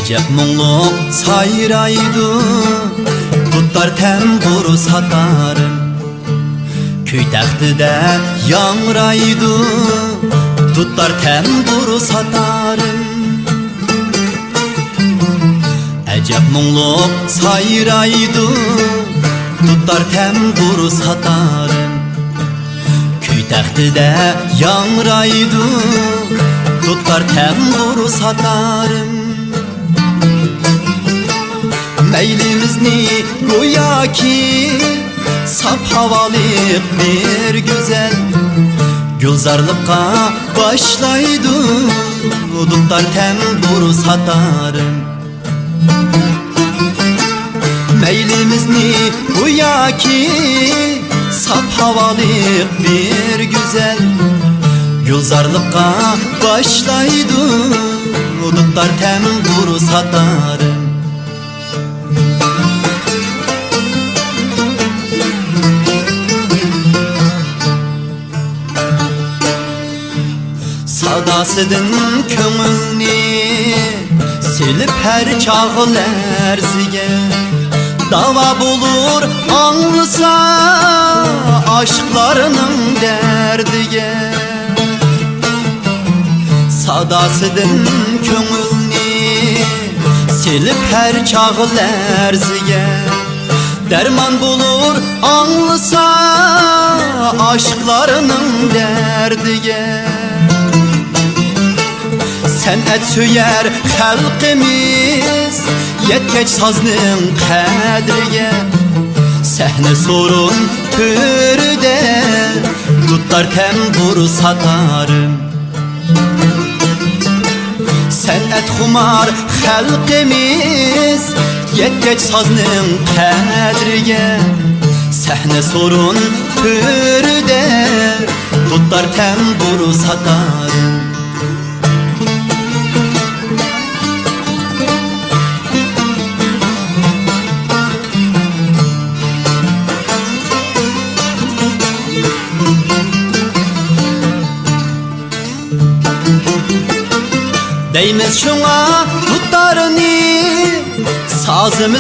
Acep muңluk sayraydı, tutar temburu satarım. Köy taxtida yangraydı, tutar temburu satarım. Acep muңluk sayraydı, tutar temburu satarım. Köy taxtida yangraydı, tutar temburu satarım. Meylimizni goya ki sap havalık bir güzel Gülzarlıkka başlaydı, tutar temburu satarım. Meylimizni goya ki sap havalık bir güzel Gülzarlıkka başlaydı, tutar temburu satarım. Sadasıdın köngülni silip her çağıl erzige Dava bulur anlısa aşklarının derdige. Sadasıdın köngülni silip her çağıl erzige Derman bulur anlısa aşklarının derdige. Sənət söyər xalqimiz yetkeç sazның qədriga. Səhne sorun türüdə tutar temburu satarım. Sənət xumar xalqimiz yetkeç sazның qədriga. Səhne sorun türüdə tutar temburu satarım. Deymiz şuna tutarını sazımız